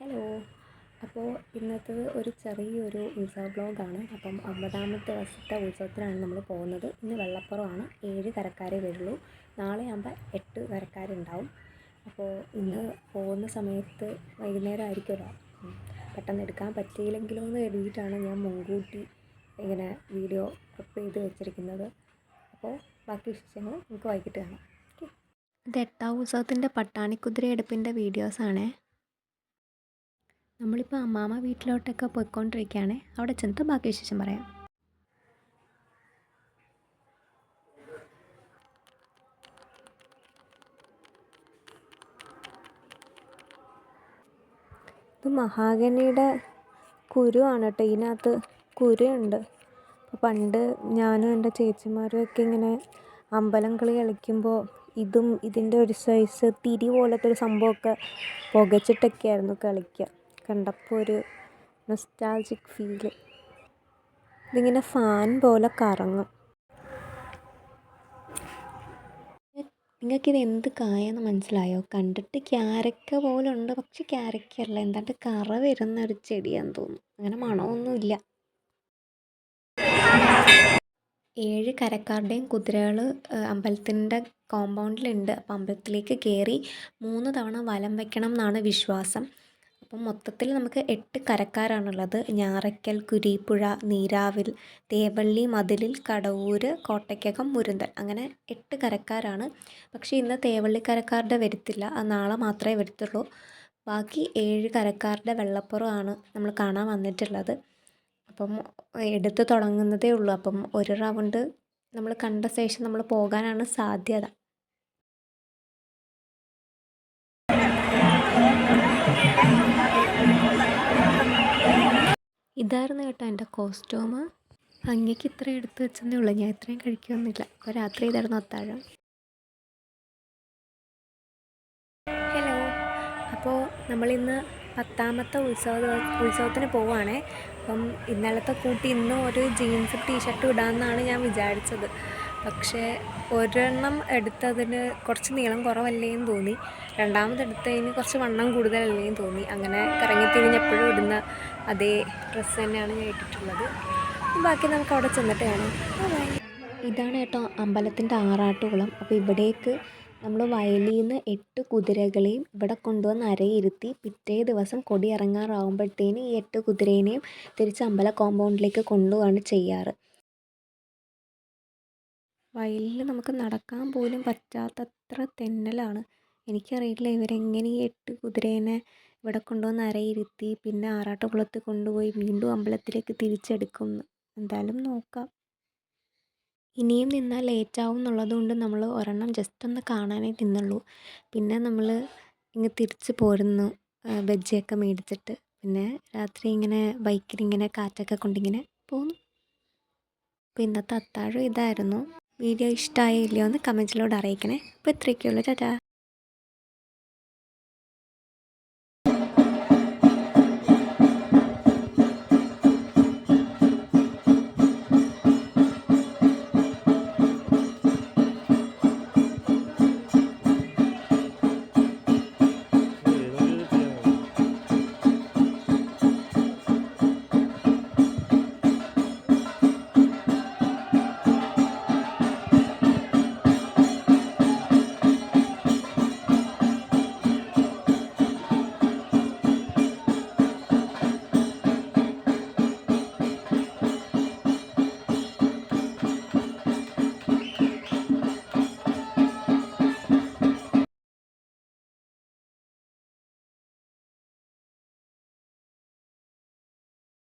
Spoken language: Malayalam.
ഹലോ. അപ്പോൾ ഇന്നത്തേത് ഒരു ചെറിയൊരു ഉത്സവ ബ്ലോഗാണ്. അപ്പം 9ാമത്തെ ദിവസത്തെ ഉത്സവത്തിനാണ് നമ്മൾ പോകുന്നത്. ഇന്ന് വെള്ളപ്പുറമാണ്. 7 കരക്കാരേ വരുള്ളൂ. നാളെ ആകുമ്പോൾ 8 കരക്കാരുണ്ടാവും. അപ്പോൾ ഇന്ന് പോകുന്ന സമയത്ത് വൈകുന്നേരം ആയിരിക്കുമല്ലോ, പെട്ടെന്ന് എടുക്കാൻ പറ്റിയില്ലെങ്കിലോ എന്ന് കരുതിയിട്ടാണ് ഞാൻ മുൻകൂട്ടി ഇങ്ങനെ വീഡിയോ ക്ലിപ്പ് ചെയ്ത് വെച്ചിരിക്കുന്നത്. അപ്പോൾ ബാക്കി വിശേഷങ്ങൾ നമുക്ക് വൈകിട്ട് കാണാം. ഓക്കെ. ഇത് 8ാം ഉത്സവത്തിൻ്റെ പട്ടാണിക്കുതിര എടുപ്പിൻ്റെ വീഡിയോസാണേ. നമ്മളിപ്പോൾ അമ്മാമ്മ വീട്ടിലോട്ടൊക്കെ പോയിക്കൊണ്ടിരിക്കുകയാണ്. അവിടെ ചെന്നിട്ട് ബാക്കി വിശേഷം പറയാം. ഇത് മഹാഗണിയുടെ കുരുവാണ് കേട്ടോ. ഇതിനകത്ത് കുരുണ്ട്. അപ്പോൾ പണ്ട് ഞാനും എൻ്റെ ചേച്ചിമാരും ഒക്കെ ഇങ്ങനെ അമ്പലം കളി കളിക്കുമ്പോൾ ഇതും ഇതിൻ്റെ ഒരു സൈസ് തിരി പോലത്തെ ഒരു സംഭവമൊക്കെ പുകച്ചിട്ടൊക്കെയായിരുന്നു കളിക്കുക. കണ്ടപ്പോൾ ഒരു നൊസ്റ്റാൾജിക് ഫീല്. ഇതിങ്ങനെ ഫാൻ പോലെ കറങ്ങും. നിങ്ങൾക്കിത് എന്ത് കായെന്ന് മനസ്സിലായോ? കണ്ടിട്ട് ക്യാരക്ക പോലെ ഉണ്ട്, പക്ഷെ ക്യാരക്കല്ല, എന്താണ്ട് കറ വരുന്ന ഒരു ചെടിയാന്ന് തോന്നുന്നു. അങ്ങനെ മണമൊന്നുമില്ല. 7 കരക്കാരുടെയും കുതിരകൾ അമ്പലത്തിൻ്റെ കോമ്പൗണ്ടിലുണ്ട്. അപ്പം അമ്പലത്തിലേക്ക് കയറി 3 തവണ വലം വയ്ക്കണം എന്നാണ് വിശ്വാസം. അപ്പം മൊത്തത്തിൽ നമുക്ക് 8 കരക്കാരാണുള്ളത്. ഞാറയ്ക്കൽ, കുരീപ്പുഴ, നീരാവിൽ, തേവള്ളി, മതിലിൽ, കടവൂർ, കോട്ടയ്ക്കകം, മുരുന്തൽ, അങ്ങനെ 8 കരക്കാരാണ്. പക്ഷേ ഇന്ന് തേവള്ളിക്കരക്കാരുടെ വരത്തില്ല, അത് നാളെ മാത്രമേ വരത്തുള്ളൂ. ബാക്കി 7 കരക്കാരുടെ വെള്ളപ്പുറമാണ് നമ്മൾ കാണാൻ വന്നിട്ടുള്ളത്. അപ്പം എടുത്ത് തുടങ്ങുന്നതേ ഉള്ളൂ. അപ്പം ഒരു റൗണ്ട് നമ്മൾ കണ്ട ശേഷം നമ്മൾ പോകാനാണ് സാധ്യത. ഇതായിരുന്നു കേട്ടോ എൻ്റെ കോസ്റ്റ്യൂം. ഭംഗിക്ക് ഇത്ര എടുത്ത് വെച്ചതേ ഉള്ളൂ, ഞാൻ ഇത്രയും കഴിക്കുകയൊന്നുമില്ല. അപ്പോൾ രാത്രി ഇതായിരുന്നു അത്താഴം. ഹലോ. അപ്പോൾ നമ്മളിന്ന് 10ാമത്തെ ഉത്സവത്തിന് പോവുകയാണേ. അപ്പം ഇന്നലത്തെ കൂട്ടി ഇന്നും ഒരു ജീൻസ് ടീഷർട്ടും ഇടാമെന്നാണ് ഞാൻ വിചാരിച്ചത്. പക്ഷേ ഒരെണ്ണം എടുത്തതിന് കുറച്ച് നീളം കുറവല്ലേന്ന് തോന്നി. രണ്ടാമതെടുത്തതിന് കുറച്ച് വണ്ണം കൂടുതലല്ലേന്ന് തോന്നി. അങ്ങനെ കറങ്ങിത്തിരിഞ്ഞെപ്പോഴും ഇടുന്ന അതേ ഡ്രസ്സ് തന്നെയാണ് ഞാൻ ഇട്ടിട്ടുള്ളത്. ബാക്കി നമുക്ക് അവിടെ ചെന്നിട്ട് കാണാം. ഇതാണ് കേട്ടോ അമ്പലത്തിൻ്റെ ആറാട്ടുകുളം. അപ്പോൾ ഇവിടേക്ക് നമ്മൾ വയലിൽ നിന്ന് 8 കുതിരകളെയും ഇവിടെ കൊണ്ടുവന്ന് അരയിരുത്തി പിറ്റേ ദിവസം കൊടി ഇറങ്ങാറാവുമ്പോഴത്തേന് ഈ 8 കുതിരേനെയും തിരിച്ച് അമ്പല കോമ്പൗണ്ടിലേക്ക് കൊണ്ടുപോവാണ് ചെയ്യാറ്. വയലിൽ നമുക്ക് നടക്കാൻ പോലും പറ്റാത്തത്ര തെന്നലാണ്. എനിക്കറിയില്ല ഇവരെങ്ങനെ ഈ 8 കുതിരേനെ ഇവിടെ കൊണ്ടുവന്ന് അരയിരുത്തി പിന്നെ ആറാട്ടുകുളത്ത് കൊണ്ടുപോയി വീണ്ടും അമ്പലത്തിലേക്ക് തിരിച്ചെടുക്കുമെന്ന്. എന്തായാലും നോക്കാം. ഇനിയും നിന്നാൽ ലേറ്റാവും എന്നുള്ളതുകൊണ്ട് നമ്മൾ ഒരെണ്ണം ജസ്റ്റ് ഒന്ന് കാണാനേ നിന്നുള്ളൂ. പിന്നെ നമ്മൾ ഇങ്ങ് തിരിച്ച് പോരുന്നു ബജ്ജിയൊക്കെ മേടിച്ചിട്ട്. പിന്നെ രാത്രി ഇങ്ങനെ ബൈക്കിലിങ്ങനെ കാറ്റൊക്കെ കൊണ്ടിങ്ങനെ പോന്നു. അപ്പോൾ ഇന്നത്തെ അത്താഴം ഇതായിരുന്നു. വീഡിയോ ഇഷ്ടമായോ ഇല്ലയോ എന്ന് കമൻറ്റിലൂടെ അറിയിക്കണേ. അപ്പോൾ ഇത്രയൊക്കെയുള്ളൂ. ടാറ്റാ.